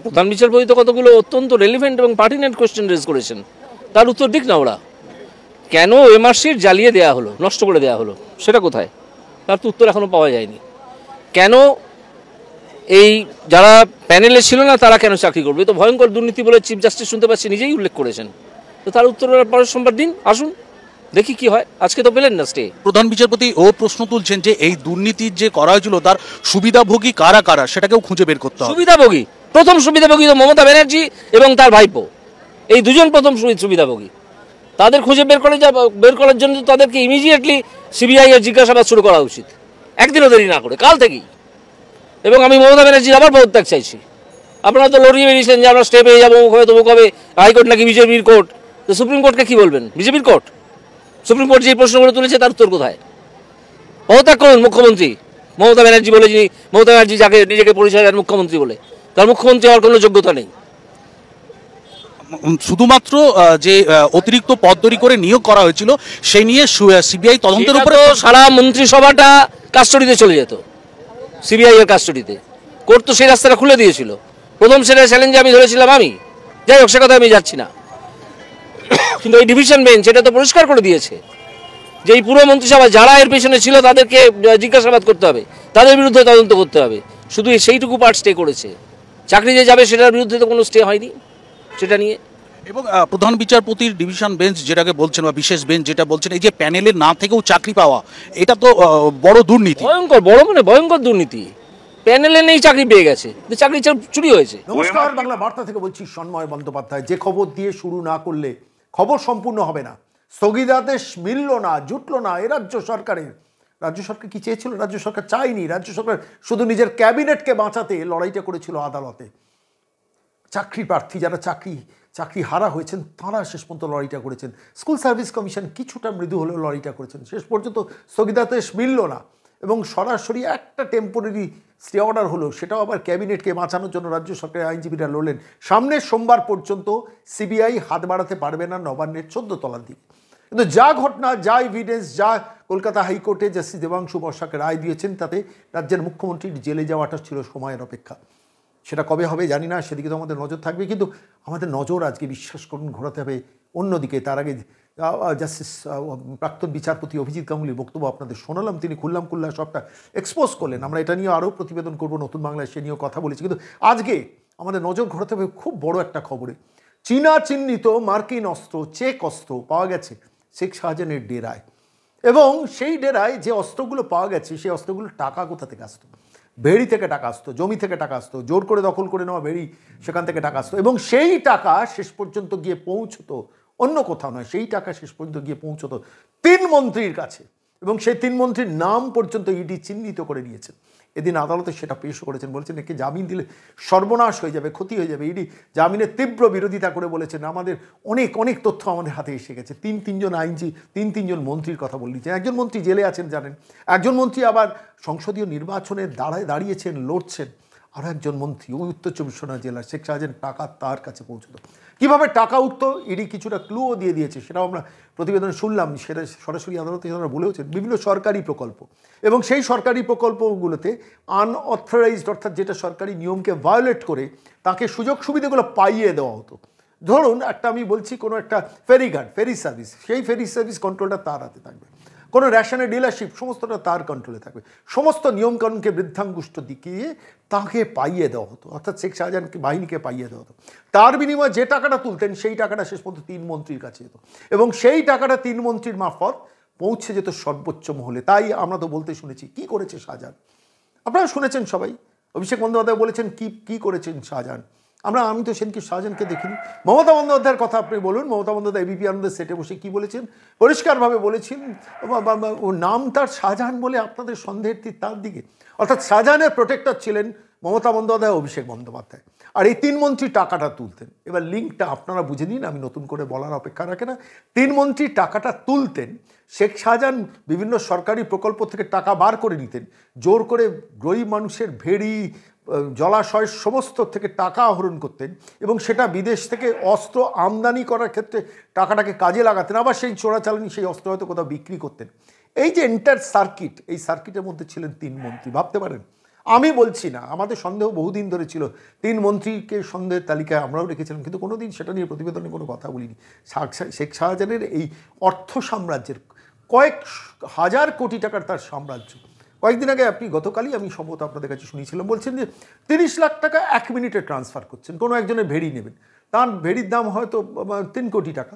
প্রধান বিচারপতি তো কতগুলো অত্যন্ত রেলিভেন্ট এবং পার্টিনেন্ট কোয়েশ্চেন রেজ করেছেন, তার উত্তর দিক না ওরা। কেন এমআরসির জ্বালিয়ে দেওয়া হলো, নষ্ট করে দেওয়া হলো, সেটা কোথায়, তার তো উত্তর এখনো পাওয়া যায়নি। কেন এই যারা প্যানেলে ছিল না তারা কেন চাকরি করবে, তো ভয়ঙ্কর দুর্নীতি বলে চিফ জাস্টিস শুনতে পাচ্ছি নিজেই উল্লেখ করেছেন। তো তার উত্তর পরের সোমবার দিন আসুন, দেখি কি হয়। আজকে তো পেলেন না স্টে। প্রধান বিচারপতি ও প্রশ্ন তুলছেন যে এই দুর্নীতির যে করা হয়েছিল তার সুবিধাভোগী কারা কারা সেটাকেও খুঁজে বের করতে হবে। সুবিধাভোগী, প্রথম সুবিধাভোগী তো মমতা ব্যানার্জি এবং তার ভাইপো, এই দুজন প্রথম সুবিধাভোগী। তাদের খুঁজে বের করার জন্য তাদেরকে ইমিডিয়েটলি সিবিআই এর জিজ্ঞাসাবাদ শুরু করা উচিত, একদিনও দেরি না করে, কাল থেকেই। এবং আমি মমতা ব্যানার্জির আবার পদত্যাগ চাইছি। আপনারা তো লড়িয়ে বেরিয়েছেন যে আমরা স্টে পেয়ে যাবো, মুখ হবে তবু কবে, হাইকোর্ট নাকি বিজেপির কোর্ট, তো সুপ্রিম কোর্টকে কী বলবেন, বিজেপির কোর্ট? সুপ্রিম কোর্ট যে প্রশ্নগুলো তুলেছে তার উত্তর কোথায়? পদত্যাগ করুন মুখ্যমন্ত্রী। মমতা ব্যানার্জি বলে, যিনি মমতা ব্যানার্জি যাকে নিজেকে পরিচয় দেন মুখ্যমন্ত্রী বলে, তার মুখ্যমন্ত্রী হওয়ার কোনো যোগ্যতা নেই। শুধুমাত্র যে অতিরিক্ত পদ তৈরি করে নিয়োগ করা হয়েছিল সেই নিয়ে সিবিআই তদন্তের উপরে সারা মন্ত্রিসভাটা কাস্টডিতে চলে যেত, সিবিআই এর কাস্টডিতে। কোর্ট তো সেই রাস্তাটা খুলে দিয়েছিল। প্রথম সেটা চ্যালেঞ্জে আমি ধরেছিলাম আমি, যাই হোক সে কথা আমি যাচ্ছি না। কিন্তু এই ডিভিশন বেঞ্চ এটা তো পরিষ্কার করে দিয়েছে যে এই পুরো মন্ত্রিসভা যারা এর পেছনে ছিল তাদেরকে জিজ্ঞাসাবাদ করতে হবে, তাদের বিরুদ্ধে তদন্ত করতে হবে। শুধু সেইটুকু পার্ট স্টে করেছে, চাকরি যে যাবে সেটার বিরুদ্ধে তো কোনো স্টে হয়নি সেটা নিয়ে। এবং প্রধান বিচারপতির ডিভিশন বেঞ্চ যেটাকে বলছেন বা বিশেষ বেঞ্চ যেটা বলছেন, এই যে প্যানেলে না থেকেও চাকরি পাওয়া, এটা তো বড় দুর্নীতি, ভয়ঙ্কর, বড় মানে ভয়ঙ্কর দুর্নীতি। প্যানেলে নেই, চাকরি পেয়ে গেছে, চাকরি চুরি হয়েছে। নমস্কার, বাংলা বার্তা থেকে বলছি সন্ময় বন্দ্যোপাধ্যায়। যে খবর দিয়ে শুরু না করলে খবর সম্পূর্ণ হবে না। স্থগিতাদেশ মিলল না, জুটলো না এ রাজ্য সরকারের। রাজ্য সরকার কি চেয়েছিল? রাজ্য সরকার চায়নি। রাজ্য সরকার শুধু নিজের ক্যাবিনেটকে বাঁচাতে লড়াইটা করেছিল আদালতে। চাকরি প্রার্থী যারা চাকরি হারা হয়েছেন তারা শেষ পর্যন্ত লড়াইটা করেছেন। স্কুল সার্ভিস কমিশন কিছুটা মৃদু হলেও লড়াইটা করেছেন। শেষ পর্যন্ত স্থগিতাদেশ মিলল না এবং সরাসরি একটা টেম্পোরারি স্টে অর্ডার হলো, সেটাও আবার ক্যাবিনেটকে বাঁচানোর জন্য রাজ্য সরকারের আইনজীবীরা লড়লেন। সামনের সোমবার পর্যন্ত সিবিআই হাত বাড়াতে পারবে না নবান্নের 14 তলার দিকে। কিন্তু যা ঘটনা, যা এভিডেন্স, যা কলকাতা হাইকোর্টে জাস্টিস দেবাংশু বসাকে রায় দিয়েছেন, তাতে রাজ্যের মুখ্যমন্ত্রীর জেলে যাওয়াটা ছিল সময়ের অপেক্ষা। সেটা কবে হবে জানি না, সেদিকে তো আমাদের নজর থাকবে। কিন্তু আমাদের নজর আজকে বিশ্বাস করুন ঘোরাতে হবে অন্যদিকে। তার আগে জাস্টিস প্রাক্তন বিচারপতি অভিজিৎ গাঙ্গুলির বক্তব্য আপনাদের শোনালাম। তিনি খুল্লাম সবটা এক্সপোজ করলেন। আমরা এটা নিয়ে আরও প্রতিবেদন করব নতুন বাংলায়, সে নিয়েও কথা বলেছি। কিন্তু আজকে আমাদের নজর ঘোরাতে হবে খুব বড় একটা খবরে। চীনা চিহ্নিত মার্কিন অস্ত্র, চেক অস্ত্র পাওয়া গেছে শেখ শাহজাহানের ডেরায়। এবং সেই ডেরায় যে অস্ত্রগুলো পাওয়া গেছে সেই অস্ত্রগুলো টাকা কোথা থেকে আসতো? ভেড়ি থেকে টাকা আসতো, জমি থেকে টাকা আসতো, জোর করে দখল করে নেওয়া ভেড়ি, সেখান থেকে টাকা আসতো। এবং সেই টাকা শেষ পর্যন্ত গিয়ে পৌঁছতো অন্য কোথাও নয়, সেই টাকা শেষ পর্যন্ত গিয়ে পৌঁছতো 3 মন্ত্রীর কাছে। এবং সেই 3 মন্ত্রীর নাম পর্যন্ত ইডি চিহ্নিত করে নিয়েছেন। এদিন আদালতে সেটা পেশ করেছেন। বলেছেন একে জামিন দিলে সর্বনাশ হয়ে যাবে, ক্ষতি হয়ে যাবে। ইডি জামিনের তীব্র বিরোধিতা করে বলেছেন আমাদের অনেক তথ্য আমাদের হাতে এসে গেছে। 3জন আইনজীবী, 3জন মন্ত্রীর কথা বলছেন। একজন মন্ত্রী জেলে আছেন জানেন, একজন মন্ত্রী আবার সংসদীয় নির্বাচনে দাঁড়িয়েছেন, লড়ছেন। আরও একজন মন্ত্রী ওই উত্তর 24 পরগনা জেলার শেখ শাহজাহান টাকা তার কাছে পৌঁছতো। কীভাবে টাকা উঠতো ইডি কিছুটা ক্লুও দিয়ে দিয়েছে, সেটাও আমরা প্রতিবেদনে শুনলাম। সেটা সরাসরি আদালতে তারা বলেওছেন বিভিন্ন সরকারি প্রকল্প, এবং সেই সরকারি প্রকল্পগুলোতে আনঅথরাইজড অর্থাৎ যেটা সরকারি নিয়মকে ভায়োলেট করে তাকে সুযোগ সুবিধাগুলো পাইয়ে দেওয়া হতো। ধরুন একটা আমি বলছি, কোনো একটা ফেরি সার্ভিস, সেই ফেরি সার্ভিস কন্ট্রোলটা তার হাতে থাকবে। কোনো রেশনের ডিলারশিপ, সমস্তটা তার কন্ট্রোলে থাকবে। সমস্ত নিয়মকানুনকে বৃদ্ধাঙ্গুষ্ঠ দিকিয়ে তাকে পাইয়ে দেওয়া হতো, অর্থাৎ শেখ শাহজাহানকে বাহিনীকে পাইয়ে দেওয়া হতো। তার বিনিময়ে যে টাকাটা তুলতেন সেই টাকাটা শেষ পর্যন্ত 3 মন্ত্রীর কাছে যেত, এবং সেই টাকাটা 3 মন্ত্রীর মারফত পৌঁছে যেত সর্বোচ্চ মহলে। তাই আমরা তো বলতে শুনেছি কি করেছে শাহজাহান। আপনারা শুনেছেন সবাই, অভিষেক বন্দ্যোপাধ্যায় বলেছেন কি করেছেন শাহজাহান। আমি তো সেদিনকে শাহজাহানকে দেখিনি। মমতা বন্দ্যোপাধ্যায়ের কথা আপনি বলুন। মমতা বন্দ্যোপাধ্যায় এবিপি আনন্দের সেটে বসে কি বলেছেন, পরিষ্কারভাবে বলেছেন ও নাম তার শাহজাহান বলে আপনাদের সন্দেহের তীর তার দিকে। অর্থাৎ শাহজাহানের প্রোটেক্টর ছিলেন মমতা বন্দ্যোপাধ্যায়, অভিষেক বন্দ্যোপাধ্যায়, আর এই 3 মন্ত্রী টাকাটা তুলতেন। এবার লিঙ্কটা আপনারা বুঝে নিন, আমি নতুন করে বলার অপেক্ষা রাখে না। 3 মন্ত্রী টাকাটা তুলতেন, শেখ শাহজাহান বিভিন্ন সরকারি প্রকল্প থেকে টাকা বার করে নিতেন, জোর করে গরিব মানুষের ভেড়ি, জলাশয় সমস্ত থেকে টাকা আহরণ করতেন, এবং সেটা বিদেশ থেকে অস্ত্র আমদানি করার ক্ষেত্রে টাকাটাকে কাজে লাগাতেন। আবার সেই চোরাচালানি সেই অস্ত্র হয়তো কোথাও বিক্রি করতেন। এই যে এন্টার সার্কিট, এই সার্কিটের মধ্যে ছিলেন 3 মন্ত্রী। ভাবতে পারেন আমি বলছি না, আমাদের সন্দেহ বহুদিন ধরে ছিল, 3 মন্ত্রীকে সন্দেহের তালিকায় আমরাও রেখেছিলাম, কিন্তু কোনোদিন সেটা নিয়ে প্রতিবেদনে কোনো কথা বলিনি। শেখ শাহজাহানের এই অর্থ সাম্রাজ্যের কয়েক হাজার কোটি টাকার তার সাম্রাজ্য, কয়েকদিন আগে আপনি গতকালই আমি সম্ভবত আপনাদের কাছে শুনেছিলাম, বলছেন যে 30 লাখ টাকা 1 মিনিটে ট্রান্সফার করছেন। কোনো একজনের ভেড়ি নেবেন, তার ভেড়ির দাম হয়তো 3 কোটি টাকা,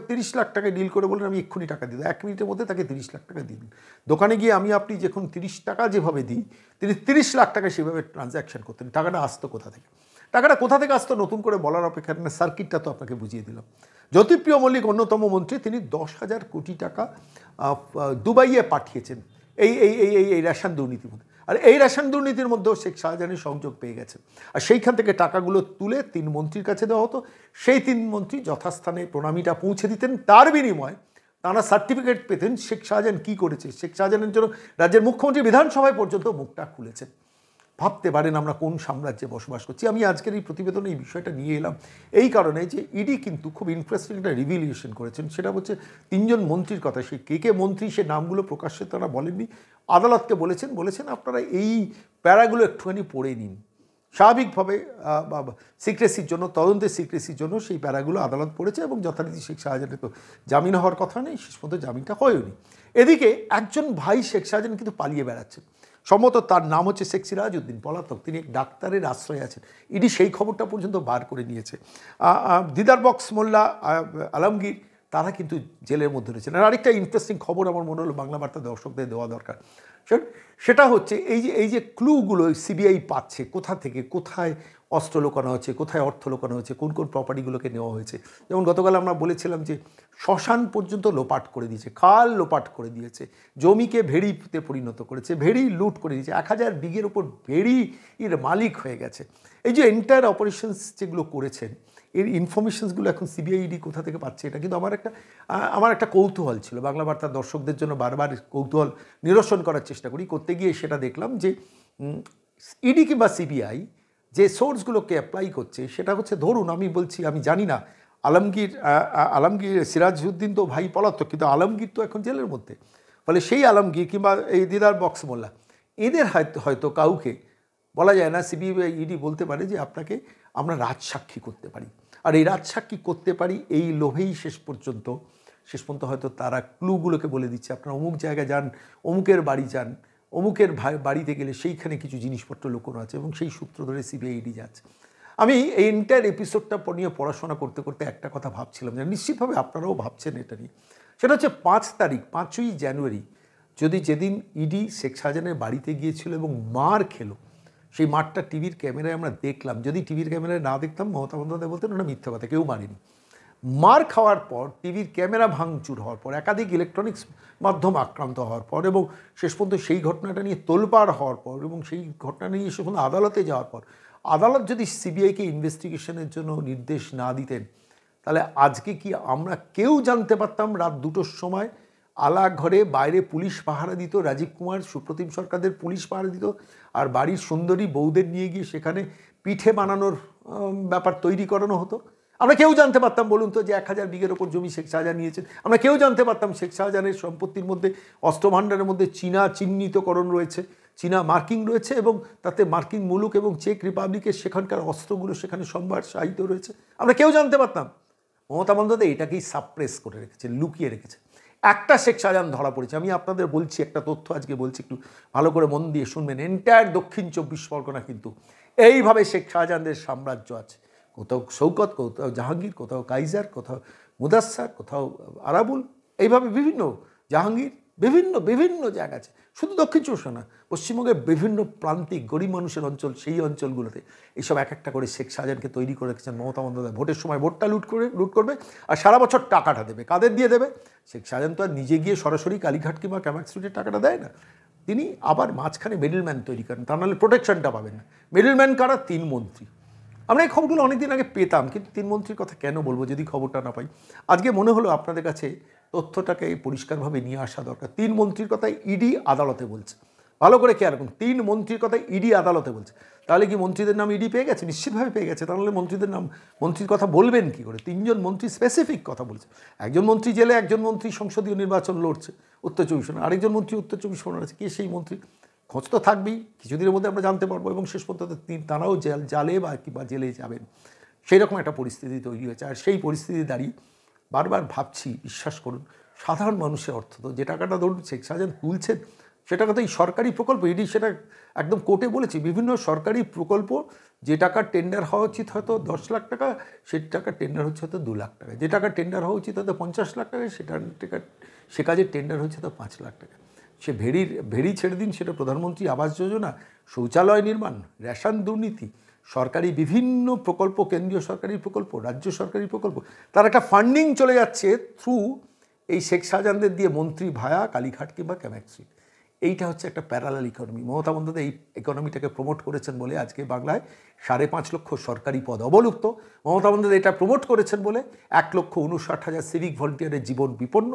30 লাখ টাকায় ডিল করে বলেন আমি এক্ষুনি টাকা দিয়ে দেবো, 1 মিনিটের মধ্যে তাকে 30 লাখ টাকা দিয়ে দিন। দোকানে গিয়ে আমি আপনি যখন 30 টাকা যেভাবে দিই, তিনি 30 লাখ টাকা সেভাবে ট্রানজ্যাকশন করতেন। টাকাটা আসতো কোথা থেকে? টাকাটা কোথা থেকে আসতো নতুন করে বলার অপেক্ষা না, সার্কিটটা তো আপনাকে বুঝিয়ে দিলাম। জ্যোতিপ্রিয় মল্লিক অন্যতম মন্ত্রী, তিনি 10,000 কোটি টাকা দুবাইয়ে পাঠিয়েছেন এই এই এই এই এই রেশন দুর্নীতির মধ্যে। আর এই রেশন দুর্নীতির মধ্যেও শেখ শাহজাহানের সংযোগ পেয়ে গেছেন। আর সেইখান থেকে টাকাগুলো তুলে 3 মন্ত্রীর কাছে দেওয়া হতো, সেই 3 মন্ত্রী যথাস্থানে প্রণামীটা পৌঁছে দিতেন। তার বিনিময়ে তারা সার্টিফিকেট পেতেন শেখ শাহজাহান কী করেছে। শেখ শাহজাহানের জন্য রাজ্যের মুখ্যমন্ত্রী বিধানসভায় পর্যন্ত মুখটা খুলেছেন। ভাবতে পারেন আমরা কোন সাম্রাজ্যে বসবাস করছি। আমি আজকের এই প্রতিবেদনে এই বিষয়টা নিয়ে এলাম এই কারণে যে ইডি কিন্তু খুব ইন্টারেস্টিং একটা রিভিলিউশন করেছেন। সেটা হচ্ছে 3 জন মন্ত্রীর কথা। সেই কে মন্ত্রী সে নামগুলো প্রকাশ্যে তারা বলেননি, আদালতকে বলেছেন আপনারা এই প্যারাগুলো একটুখানি পড়ে নিন। স্বাভাবিকভাবে সিক্রেসির জন্য, তদন্তের সিক্রেসির জন্য সেই প্যারাগুলো আদালত পড়েছে এবং যথারীতি শেখ শাহজাহানের তো জামিন হওয়ার কথা নেই, শেষ পর্যন্ত জামিনটা হয়ওনি। এদিকে একজন ভাই শেখ শাহজাহান কিন্তু পালিয়ে বেড়াচ্ছেন, সম্ভবত তার নাম হচ্ছে শেখ সিরাজউদ্দিন, পলাতক। তিনি এক ডাক্তারের আশ্রয়ে আছেন। ইডি সেই খবরটা পর্যন্ত বার করে নিয়েছে। দিদার বক্স মোল্লা, আলমগীর, তারা কিন্তু জেলের মধ্যে রয়েছেন। আর আরেকটা ইন্টারেস্টিং খবর আমার মনে হলো বাংলা বার্তা দর্শকদের দেওয়া দরকার। সেটা হচ্ছে এই যে ক্লুগুলো সিবিআই পাচ্ছে, কোথা থেকে কোথায় অস্ত্র লোকানো হচ্ছে, কোথায় অর্থ লোকানো হচ্ছে, কোন কোন প্রপার্টিগুলোকে নেওয়া হয়েছে। যেমন গতকাল আমরা বলেছিলাম যে শ্মশান পর্যন্ত লোপাট করে দিয়েছে, খাল লোপাট করে দিয়েছে, জমিকে ভেড়িতে পরিণত করেছে, ভেড়ি লুট করে দিয়েছে, 1000 বিঘের ওপর ভেড়ির মালিক হয়ে গেছে। এই যে এন্টায়ার অপারেশনস যেগুলো করেছেন, এর ইনফরমেশনসগুলো এখন সিবিআইডি কোথা থেকে পাচ্ছে, এটা কিন্তু আমার একটা কৌতূহল ছিল। বাংলা বার্তার দর্শকদের জন্য বারবার কৌতূহল নিরসন করার চেষ্টা করি। করতে গিয়ে সেটা দেখলাম যে ইডি কিংবা সিবিআই যে সোর্সগুলোকে অ্যাপ্লাই করছে সেটা হচ্ছে, ধরুন আমি বলছি, আমি জানি না, আলমগীর সিরাজউদ্দিন তো ভাই পলাতক, কিন্তু আলমগীর তো এখন জেলের মধ্যে। ফলে সেই আলমগীর কিংবা এই দিদার বক্স মোল্লা, এদের হয়তো কাউকে বলা যায় না, সিবিআই ইডি বলতে পারে যে আপনাকে আমরা রাজসাক্ষী করতে পারি। আর এই রাজসাক্ষী করতে পারি এই লোভেই শেষ পর্যন্ত হয়তো তারা ক্লুগুলোকে বলে দিচ্ছে, আপনারা অমুক জায়গায় যান, অমুকের বাড়ি যান, অমুকের বাড়িতে গেলে সেইখানে কিছু জিনিসপত্র লুকোনো আছে, এবং সেই সূত্র ধরে সিবিআই ইডি যাচ্ছে। আমি এই এন্টায়ার এপিসোডটা নিয়ে পড়াশোনা করতে করতে একটা কথা ভাবছিলাম, যে নিশ্চিতভাবে আপনারাও ভাবছেন এটা নিয়ে। সেটা হচ্ছে 5ই জানুয়ারি যেদিন ইডি শেখ শাহজাহানের বাড়িতে গিয়েছিল এবং মার খেলো, সেই মারটা টিভির ক্যামেরায় আমরা দেখলাম। যদি টিভির ক্যামেরায় না দেখতাম, মমতা বন্দ্যোপাধ্যায় বলতেন ওটা মিথ্যা কথা, কেউ মারেনি। মার খাওয়ার পর, টিভির ক্যামেরা ভাঙচুর হওয়ার পর, একাধিক ইলেকট্রনিক্স মাধ্যম আক্রান্ত হওয়ার পর, এবং শেষ পর্যন্ত সেই ঘটনাটা নিয়ে তোলপাড় হওয়ার পর, এবং সেই ঘটনা নিয়ে শেষ পর্যন্ত আদালতে যাওয়ার পর, আদালত যদি সিবিআইকে ইনভেস্টিগেশনের জন্য নির্দেশ না দিতেন, তাহলে আজকে কি আমরা কেউ জানতে পারতাম রাত 2টোর সময় আলাঘরে বাইরে পুলিশ পাহারা দিত, রাজীব কুমার, সুপ্রতিম সরকারদের পুলিশ পাহারা দিত, আর বাড়ির সুন্দরী বউদের নিয়ে গিয়ে সেখানে পিঠে বানানোর ব্যাপার তৈরি করানো হতো? আমরা কেউ জানতে পারতাম বলুন তো যে 1000 বিঘের ওপর জমি শেখ শাহজাহান নিয়েছেন? আমরা কেউ জানতে পারতাম শেখ শাহজাহানের সম্পত্তির মধ্যে, অস্ত্রভাণ্ডারের মধ্যে চীনা চিহ্নিতকরণ রয়েছে, চীনা মার্কিং রয়েছে, এবং তাতে মার্কিন মুলুক এবং চেক রিপাবলিকের সেখানকার অস্ত্রগুলো সেখানে সম্ভার সাহিত্য রয়েছে? আমরা কেউ জানতে পারতাম? মমতা বন্দ্যোপাধ্যায় এটাকেই সাপ্রেস করে রেখেছে, লুকিয়ে রেখেছে। একটা শেখ শাহজাহান ধরা পড়েছে। আমি আপনাদের বলছি একটা তথ্য আজকে বলছি, একটু ভালো করে মন দিয়ে শুনবেন। এন্টায়ার দক্ষিণ 24 পরগনা কিন্তু এইভাবে শেখ শাহজাহানদের সাম্রাজ্য আছে। কোথাও শৌকত, কোথাও জাহাঙ্গীর, কোথাও কাইজার, কোথাও মুদাস্সার, কোথাও আরাবুল, এইভাবে বিভিন্ন জাহাঙ্গীর, বিভিন্ন জায়গা আছে। শুধু দক্ষিণ 24 না, পশ্চিমবঙ্গের বিভিন্ন প্রান্তিক গরিব মানুষের অঞ্চল, সেই অঞ্চলগুলোতে এইসব এক একটা করে শেখ শাহজাহানকে তৈরি করে রেখেছেন মমতা বন্দ্যোপাধ্যায়। ভোটের সময় ভোটটা লুট করবে, আর সারা বছর টাকাটা দেবে। কাদের দিয়ে দেবে? শেখ শাহজাহান তো আর নিজে গিয়ে সরাসরি কালীঘাট কিংবা ক্যামাক স্ট্রিটের টাকাটা দেয় না, তিনি আবার মাঝখানে মিডলম্যান তৈরি করেন, তা নাহলে প্রোটেকশনটা পাবেন না। মিডলম্যান কারা? 3 মন্ত্রী। আমরা এই খবরগুলো অনেকদিন আগে পেতাম, কিন্তু 3 মন্ত্রীর কথা কেন বলবো যদি খবরটা না পাই? আজকে মনে হলো আপনাদের কাছে তথ্যটাকে পরিষ্কারভাবে নিয়ে আসা দরকার। 3 মন্ত্রীর কথাই ইডি আদালতে বলছে, ভালো করে খেয়াল রাখুন। 3 মন্ত্রীর কথাই ইডি আদালতে বলছে। তাহলে কি মন্ত্রীদের নাম ইডি পেয়ে গেছে? নিশ্চিতভাবে পেয়ে গেছে। তাহলে মন্ত্রীর কথা বলবেন কি করে? 3 জন মন্ত্রী স্পেসিফিক কথা বলছে। একজন মন্ত্রী জেলে, একজন মন্ত্রী সংসদীয় নির্বাচন লড়ছে উত্তর 24 পরগনা, আরেকজন মন্ত্রী উত্তর 24 পরগনা আছে। কে সেই মন্ত্রী? খোঁজ তো থাকবেই, কিছুদিনের মধ্যে আমরা জানতে পারবো, এবং শেষ পর্যন্ত তারাও জালে বা জেলে যাবেন, সেই রকম একটা পরিস্থিতি তৈরি হয়েছে। আর সেই পরিস্থিতি দাঁড়িয়ে বারবার ভাবছি, বিশ্বাস করুন, সাধারণ মানুষের অর্থ তো যে টাকাটা ধরুন শেখ শাহজাহান তুলছেন, সে টাকা তো এই সরকারি প্রকল্প, ইডি সেটা একদম কোর্টে বলেছি, বিভিন্ন সরকারি প্রকল্প যে টাকা টেন্ডার হওয়া উচিত হয়তো 10 লাখ টাকা, সেই টাকা টেন্ডার হচ্ছে হয়তো 2 লাখ টাকা, যে টাকা টেন্ডার হওয়া উচিত হয়তো 50 লাখ টাকা, সে কাজের টেন্ডার হচ্ছে তো 5 লাখ টাকা। সে ভেড়ি ছেড়ে দিন, সেটা প্রধানমন্ত্রী আবাস যোজনা, শৌচালয় নির্মাণ, রেশন দুর্নীতি, সরকারি বিভিন্ন প্রকল্প, কেন্দ্রীয় সরকারি প্রকল্প, রাজ্য সরকারি প্রকল্প, তার একটা ফান্ডিং চলে যাচ্ছে থ্রু এই শেখ শাহজাহানদের দিয়ে মন্ত্রী ভায়া কালীঘাট কিংবা ক্যামেক স্ট্রিট। এইটা হচ্ছে একটা প্যারালাল ইকোনমি। মমতা বন্দ্যোপাধ্যায় এই ইকোনমিটাকে প্রমোট করেছেন বলে আজকে বাংলায় 5.5 লক্ষ সরকারি পদ অবলুপ্ত। মমতা বন্দ্যোপাধ্যায় এটা প্রমোট করেছেন বলে 1,59,000 সিভিক ভলেন্টিয়ারের জীবন বিপন্ন।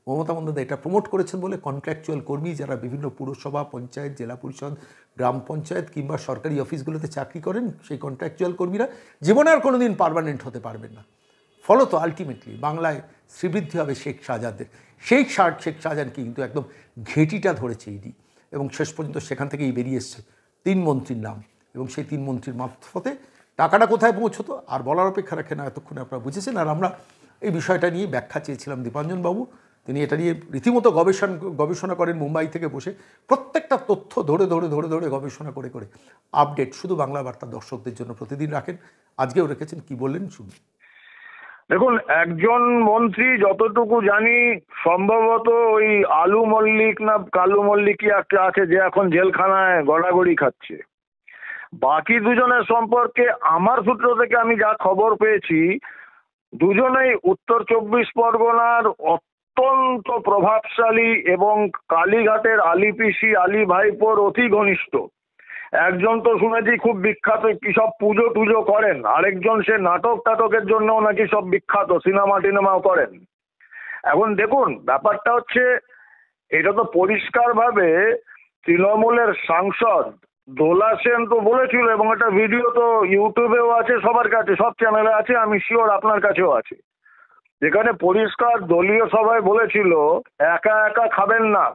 মমতা বন্দ্যোপাধ্যায় এটা প্রমোট করেছেন বলে কন্ট্রাকচুয়াল কর্মী যারা বিভিন্ন পুরসভা, পঞ্চায়েত, জেলা পরিষদ, গ্রাম পঞ্চায়েত কিংবা সরকারি অফিসগুলোতে চাকরি করেন, সেই কন্ট্রাকচুয়াল কর্মীরা জীবনে আর কোনো দিন পার্মানেন্ট হতে পারবেন না। ফলত আলটিমেটলি বাংলায় শ্রীবৃদ্ধি হবে শেখ শাহজাহানদের। শেখ শাহজাহানকে কিন্তু একদম ঘেঁটিটা ধরেছে ইডি, এবং শেষ পর্যন্ত সেখান থেকেই বেরিয়ে এসছে 3 মন্ত্রীর নাম, এবং সেই 3 মন্ত্রীর মারফতে টাকাটা কোথায় পৌঁছতো আর বলার অপেক্ষা রাখে না, এতক্ষণে আপনারা বুঝেছেন। আর আমরা এই বিষয়টা নিয়ে ব্যাখ্যা চেয়েছিলাম দীপাঞ্জন বাবু, তিনি এটা নিয়ে রীতিমতো গবেষণা করেন মুম্বাই থেকে বসে, প্রত্যেকটা তথ্য ধরে গবেষণা করে আপডেট শুধু বাংলা বার্তা দর্শকদের জন্য প্রতিদিন রাখেন। আজকেও রেখেছেন, কি বললেন শুনুন। দেখুন, একজন মন্ত্রী যতটুকু জানি সম্ভবত ওই আলু মল্লিক না কালু মল্লিকই একটা আছে, যে এখন জেলখানায় গড়াগড়ি খাচ্ছে। বাকি দুজনের সম্পর্কে আমার সূত্র থেকে আমি যা খবর পেয়েছি, দুজনেই উত্তর 24 পরগনার অত্যন্ত প্রভাবশালী এবং কালীঘাটের আলী পিসি, আলী ভাইপোর অতি ঘনিষ্ঠ। একজন তো শুনেছি খুব বিখ্যাত, কি সব পুজো টুজো করেন, আরেকজন সে নাটকের জন্য নাকি সব বিখ্যাত, সিনেমাও করেন। এখন দেখুন, ব্যাপারটা হচ্ছে, এটা তো পরিষ্কারভাবে তৃণমূলের সাংসদ দোলা সেন তো বলেছিল, এবং একটা ভিডিও তো ইউটিউবেও আছে, সবার কাছে, সব চ্যানেলে আছে, আমি শিওর আপনার কাছেও আছে, যেখানে পরিষ্কার দলীয় সভায় বলেছিল একা একা খাবেন না,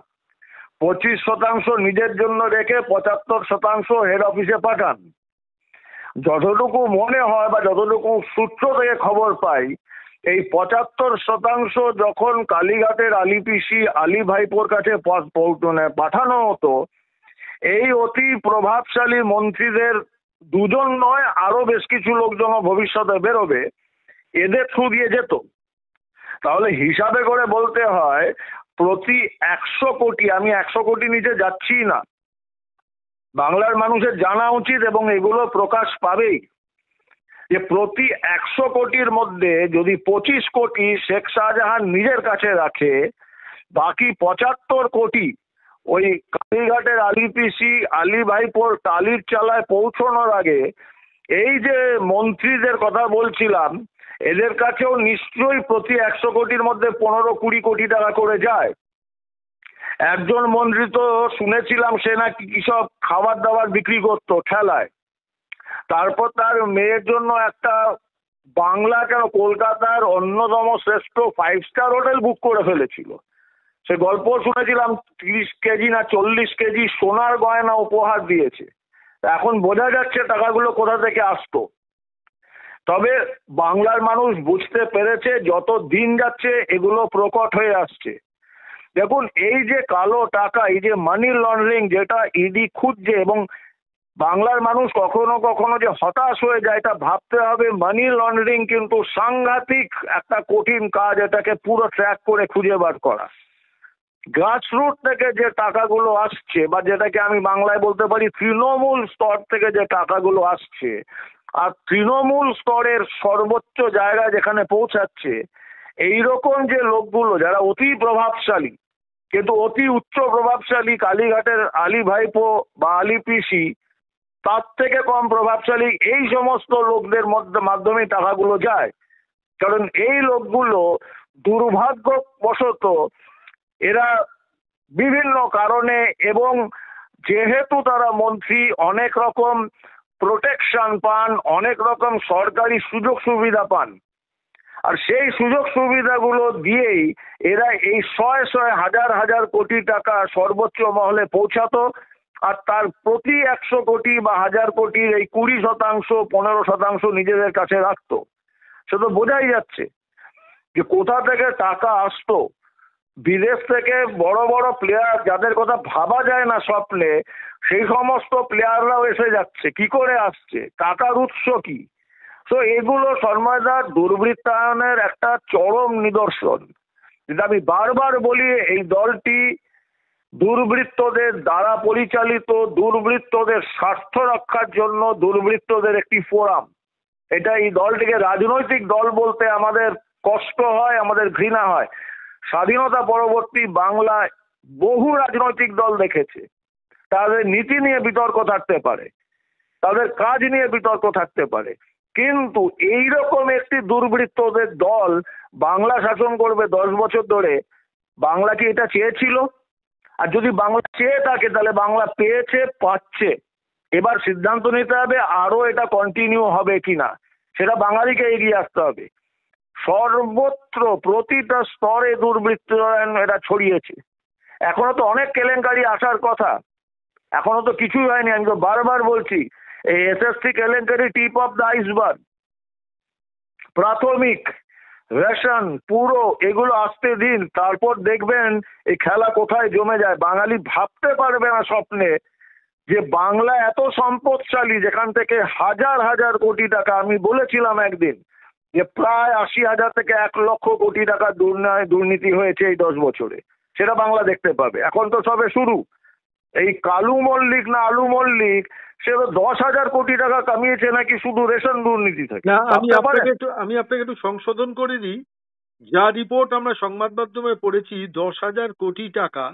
25% নিজের জন্য রেখে 75% হেড অফিসে পাঠান। যতটুকু মনে হয় বা যতটুকু সূত্র থেকে খবর পাই, এই 75% যখন কালীঘাটের আলী পিসি, আলী ভাইপোর কাছে পাঠানো হতো, এই অতি প্রভাবশালী মন্ত্রীদের দুজন নয় আরো বেশ কিছু লোকজন ভবিষ্যতে বেরোবে, এদের থ্রু দিয়ে যেত। তাহলে হিসাবে করে বলতে হয় প্রতি 100 কোটি, আমি 100 কোটি নিচে যাচ্ছি না, বাংলার মানুষের জানা উচিত এবং এগুলো প্রকাশ পাবেই, যে প্রতি 100 কোটির মধ্যে যদি 25 কোটি শেখ শাহজাহান নিজের কাছে রাখে, বাকি 75 কোটি ওই কালীঘাটের আলী পিসি, আলী ভাইপোর টালির চালায় পৌঁছানোর আগে এই যে মন্ত্রীদের কথা বলছিলাম, এদের কাছেও নিশ্চয়ই প্রতি 100 কোটির মধ্যে 15-20 কোটি টাকা করে যায়। একজন মন্ত্রী তো শুনেছিলাম সে নাকি কি সব খাবার দাবার বিক্রি করতো ঠেলায়, তারপর তার মেয়ের জন্য একটা বাংলা কেন কলকাতার অন্যতম শ্রেষ্ঠ 5 স্টার হোটেল বুক করে ফেলেছিল। সে গল্প শুনেছিলাম 30 কেজি না 40 কেজি সোনার গয়না উপহার দিয়েছে। এখন বোঝা যাচ্ছে টাকাগুলো কোথা থেকে আসতো। তবে বাংলার মানুষ বুঝতে পেরেছে, যত দিন যাচ্ছে এগুলো প্রকট হয়ে আসছে। দেখুন, এই যে কালো টাকা, এই যে মানি লন্ডারিং যেটা ইডি খুঁজছে, এবং বাংলার মানুষ কখনো কখনো যে হতাশ হয়ে যায়, এটা ভাবতে হবে মানি লন্ডারিং কিন্তু সাংঘাতিক একটা কঠিন কাজ, এটাকে পুরো ট্র্যাক করে খুঁজে বার করা। গ্রাসরুট থেকে যে টাকাগুলো আসছে, বা যেটাকে আমি বাংলায় বলতে পারি তৃণমূল স্তর থেকে যে টাকাগুলো আসছে, আর তৃণমূল স্তরের সর্বোচ্চ জায়গায় যেখানে পৌঁছাচ্ছে, এইরকম যে লোকগুলো যারা অতি প্রভাবশালী, কিন্তু অতি উচ্চ প্রভাবশালী, কালীঘাটের আলী ভাইপো বা আলী পিসি, তার থেকে কম প্রভাবশালী এই সমস্ত লোকদের মাধ্যমে টাকাগুলো যায়। কারণ এই লোকগুলো দুর্ভাগ্যবশত এরা বিভিন্ন কারণে, এবং যেহেতু তারা মন্ত্রী, অনেক রকম প্রোটেকশন পান, অনেক রকম সরকারি সুযোগ সুবিধা পান, আর সেই সুযোগ সুবিধাগুলো দিয়েই এরা এই 100 হাজার কোটি টাকা সর্বোচ্চ মহলে পৌঁছাতো, আর তার প্রতি 100 কোটি বা 1000 কোটির এই 20% 15% নিজেদের কাছে রাখতো। সে তো বোঝাই যাচ্ছে যে কোথা থেকে টাকা আসতো। বিদেশ থেকে বড় বড় প্লেয়ার যাদের কথা ভাবা যায় না স্বপ্নে, সেই সমস্ত প্লেয়াররাও এসে যাচ্ছে। কি করে আসছে, টাকার উৎস কি? তো এগুলো সন্ময়দার দুর্বৃত্তায়নের একটা চরম নিদর্শন। যেটা আমি বারবার বলি, এই দলটি দুর্বৃত্তদের দ্বারা পরিচালিত, দুর্বৃত্তদের স্বার্থ রক্ষার জন্য দুর্বৃত্তদের একটি ফোরাম। এটা এই দলটিকে রাজনৈতিক দল বলতে আমাদের কষ্ট হয়, আমাদের ঘৃণা হয়। স্বাধীনতা পরবর্তী বাংলায় বহু রাজনৈতিক দল দেখেছে, তাদের নীতি নিয়ে বিতর্ক থাকতে পারে, তাদের কাজ নিয়ে বিতর্ক থাকতে পারে, কিন্তু এইরকম একটি দুর্বৃত্তদের দল বাংলা শাসন করবে 10 বছর ধরে, বাংলা কি এটা চেয়েছিল? আর যদি বাংলা চেয়ে থাকে তাহলে বাংলা পেয়েছে, পাচ্ছে। এবার সিদ্ধান্ত নিতে হবে আরো এটা কন্টিনিউ হবে কিনা, সেটা বাঙালিকে এগিয়ে আসতে হবে। সর্বত্র প্রতিটা স্তরে দুর্বৃত্তায়ন এটা ছড়িয়েছে। এখনো তো অনেক কেলেঙ্কারি আসার কথা, এখনো তো কিছুই হয়নি। আমি তো বারবার বলছি, এই এসএসসি কেলেঙ্কারি টিপ অফ দ্য আইসবার্গ। প্রাথমিক রেশন পুরো এগুলো আসতে দিন, তারপর দেখবেন এই খেলা কোথায় জমে যায়। বাঙালি ভাবতে পারবে না স্বপ্নে যে বাংলা এত সম্পদশালী, যেখান থেকে হাজার হাজার কোটি টাকা, আমি বলেছিলাম একদিন যে প্রায় 80,000 থেকে 1 লক্ষ কোটি টাকা দুর্নীতি হয়েছে এই 10 বছরে, সেটা বাংলা দেখতে পাবে। এখন তো সবে শুরু। এই কালু মল্লিক না আলু মল্লিক, সে তো 10,000 কোটি টাকা কামিয়েছে নাকি শুধু রেশন দুর্নীতি থেকে। না, আমি আপনাকে একটু সংশোধন করে দিই। যা রিপোর্ট আমরা সংবাদ মাধ্যমে পড়েছি, 10,000 কোটি টাকা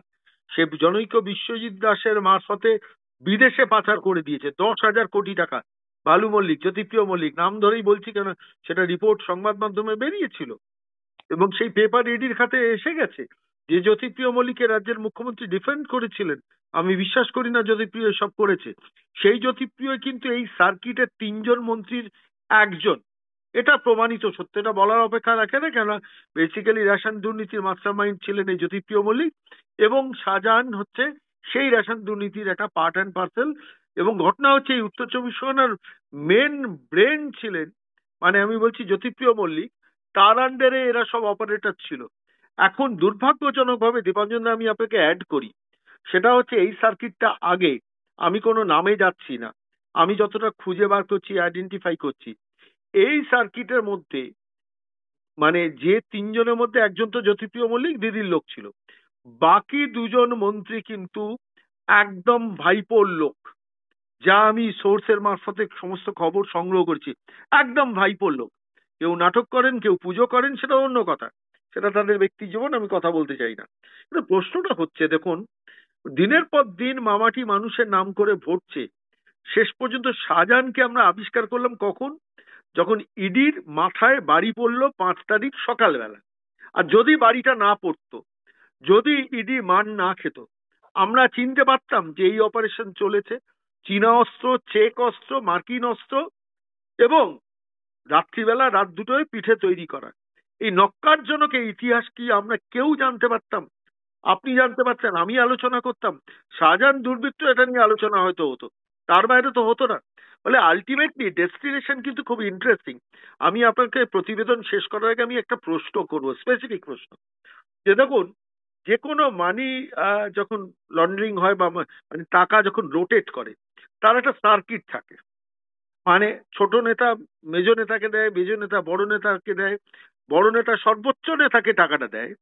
সে জনৈক বিশ্বজিৎ দাসের মারফতে বিদেশে পাচার করে দিয়েছে। 10,000 কোটি টাকা। বালু মল্লিক, জ্যোতিপ্রিয় মল্লিক, নাম ধরেই বলছি কেন, সেটা রিপোর্ট সংবাদ মাধ্যমে বেরিয়েছিল এবং সেই পেপার ইডির খাতে এসে গেছে। যে জ্যোতিপ্রিয় মল্লিককে রাজ্যের মুখ্যমন্ত্রী ডিফেন্ড করেছিলেন, আমি বিশ্বাস করি না জ্যোতিপ্রিয় সব করেছে, সেই জ্যোতিপ্রিয় কিন্তু এই সার্কিটের 3 জন মন্ত্রীর একজন। এটা প্রমাণিত সত্য, এটা বলার অপেক্ষা রাখে না। কেন, বেসিক্যালি রেশন দুর্নীতির মাস্টার মাইন্ড ছিলেন এই জ্যোতিপ্রিয় মল্লিক, এবং শাহজাহান হচ্ছে সেই রেশন দুর্নীতির একটা পার্ট অ্যান্ড পার্সেল। এবং ঘটনা হচ্ছে এই উত্তর 24 পরগনার মেন ব্রেন ছিলেন, মানে আমি বলছি জ্যোতিপ্রিয় মল্লিক, তার আন্ডারে এরা সব অপারেটর ছিল। এখন দুর্ভাগ্যজনকভাবে দীপাঞ্জন, আমি আপনাকে অ্যাড করি, সেটা হচ্ছে এই সার্কিটটা আগে, আমি কোনো নামে যাচ্ছি না, আমি যতটা খুঁজে বার করছি, আইডেন্টিফাই করছি, এই সার্কিটের মধ্যে মানে যে 3 জনের মধ্যে একজন তো জ্যোতিপ্রিয় মল্লিক দিদির লোক ছিল, বাকি 2 জন মন্ত্রী কিন্তু একদম ভাইপোর লোক। যা আমি সোর্সের মারফতে সমস্ত খবর সংগ্রহ করছি, একদম ভাইপোর লোক। কেউ নাটক করেন, কেউ পুজো করেন, সেটা অন্য কথা, সেটা তাদের ব্যক্তি জীবন, আমি কথা বলতে চাই না। কিন্তু প্রশ্নটা হচ্ছে, দেখুন, দিনের পর দিন মামাটি মানুষের নাম করে ভরছে। শেষ পর্যন্ত শাহজাহানকে আমরা আবিষ্কার করলাম কখন? যখন ইডির মাথায় বাড়ি পড়লো 5 তারিখ সকালবেলা। আর যদি বাড়িটা না পড়তো, যদি ইডি মান না খেত, আমরা চিনতে পারতাম যে এই অপারেশন চলেছে। চীনা অস্ত্র, চেক অস্ত্র, মার্কিন অস্ত্র, এবং রাত্রিবেলা রাত 2টোয় পিঠে তৈরি করা। এই নক্কারজনক এই ইতিহাস কি আমরা কেউ জানতে পারতাম? আপনি জানতে পারতেন, আমি আলোচনা করতাম, শাহজাহান দুর্বৃত্ত, এটা নিয়ে আলোচনা হয়তো হতো, তার বাইরে তো হতো না। বলে আলটিমেটলি ডেস্টিনেশন কিন্তু খুব ইন্টারেস্টিং। আমি আপনাকে প্রতিবেদন শেষ করার আগে আমি একটা প্রশ্ন করব, স্পেসিফিক প্রশ্ন, যে দেখুন, যে কোনো মানি যখন লন্ডারিং হয় বা মানে টাকা যখন রোটেট করে, তার একটা সার্কিট থাকে। মানে ছোট নেতা মেজ নেতাকে দেয়, মেজ নেতা বড় নেতাকে দেয়, বড় নেতা সর্বোচ্চ নেতাকে টাকাটা দেয়।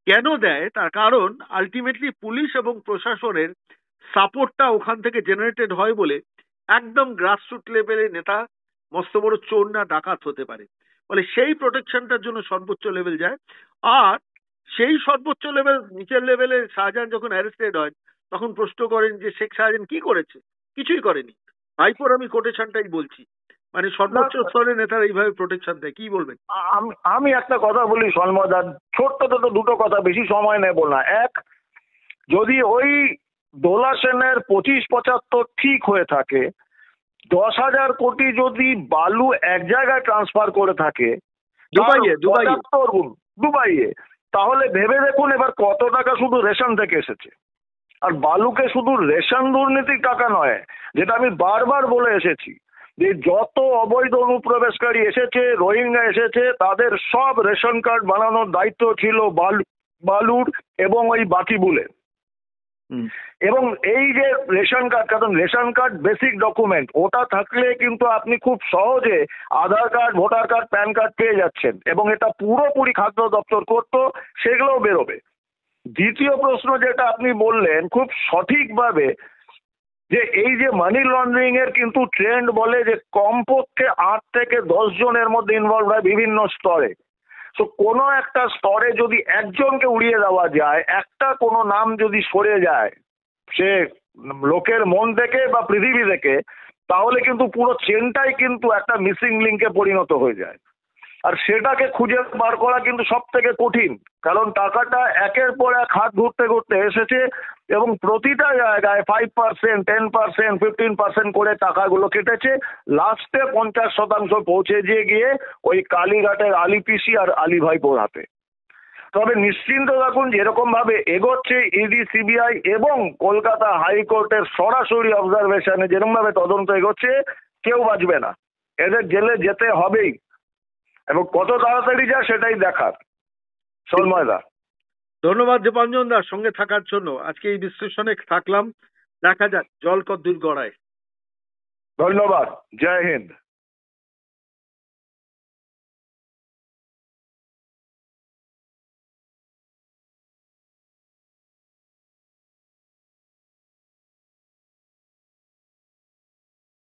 কেন দেয়? তার কারণ আলটিমেটলি পুলিশ এবং প্রশাসনের সাপোর্টটা ওখান থেকে জেনারেটেড হয় বলে একদম গ্রাসরুট লেভেলে নেতা মস্ত বড় চোর না ডাকাত হতে পারে, বলে সেই প্রোটেকশনটার জন্য সর্বোচ্চ লেভেল যায়। আর সেই সর্বোচ্চ লেভেল, নিচের লেভেলে শাহজাহান যখন অ্যারেস্টেড হয়, তখন প্রশ্ন করেন যে শেখ শাহজাহান কি করেছে? কিছুই করেনি। ভাইপোর আমি কোটেশনটাই বলছি, মানে সর্বোচ্চ স্তরে নেতারা এইভাবে প্রোটেকশন দেয়। কি বলবেন? আমি একটা কথা বলি সন্ময়দা, ছোট্ট ছোট দুটো কথা, বেশি সময় নেব না। এক, যদি ওই দোলা সেনের 25-75 ঠিক হয়ে থাকে, 10,000 কোটি যদি বালু এক জায়গায় ট্রান্সফার করে থাকে দুবাইয়ে, তাহলে ভেবে দেখুন এবার কত টাকা শুধু রেশন থেকে এসেছে। আর বালুকে শুধু রেশন দুর্নীতির টাকা নয়, যেটা আমি বারবার বলে এসেছি, যে যত অবৈধ অনুপ্রবেশকারী এসেছে, রোহিঙ্গা এসেছে, তাদের সব রেশন কার্ড বানানোর দায়িত্ব ছিল বালুর এবং ওই বাকিবুলের। এবং এই যে রেশন কার্ড, কারণ রেশন কার্ড বেসিক ডকুমেন্ট, ওটা থাকলে কিন্তু আপনি খুব সহজে Aadhaar card, voter card, PAN card পেয়ে যাচ্ছেন, এবং এটা পুরোপুরি খাদ্য দপ্তর করতো, সেগুলোও বেরোবে। দ্বিতীয় প্রশ্ন যেটা আপনি বললেন খুব সঠিকভাবে, যে এই যে মানি লন্ডারিং এর কিন্তু ট্রেন্ড বলে যে কমপক্ষে 8 থেকে 10 জনের মধ্যে ইনভলভ হয় বিভিন্ন স্তরে। তো কোনো একটা স্তরে যদি একজনকে উড়িয়ে দেওয়া যায়, একটা কোনো নাম যদি সরে যায় সে লোকের মন থেকে বা পৃথিবী থেকে, তাহলে কিন্তু পুরো চেনটাই কিন্তু একটা মিসিং লিঙ্কে পরিণত হয়ে যায়। আর সেটাকে খুঁজে বার করা কিন্তু সব থেকে কঠিন, কারণ টাকাটা একের পর এক হাত ঘুরতে ঘুরতে এসেছে, এবং প্রতিটা জায়গায় 5%, 10%, 15% করে টাকাগুলো কেটেছে। লাস্টে 50% পৌঁছে গিয়ে ওই কালীঘাটের আলী পিসি আর আলী ভাইপোর হাতে। তবে নিশ্চিন্ত থাকুন, যেরকম ভাবে এগোচ্ছে ইডি, সিবিআই এবং কলকাতা হাইকোর্টের সরাসরি অবজারভেশনে যেরকম ভাবে তদন্ত এগোচ্ছে, কেউ বাঁচবে না, এদের জেলে যেতে হবেই, এবং কত তাড়াতাড়ি যায় সেটাই দেখার। সন্ময়দা, ধন্যবাদ দীপাঞ্জন দার সঙ্গে থাকার জন্য। আজকে এই বিশ্লেষণে থাকলাম, দেখা যাক জল কদ্দূর গড়ায়। ধন্যবাদ, জয় হিন্দ।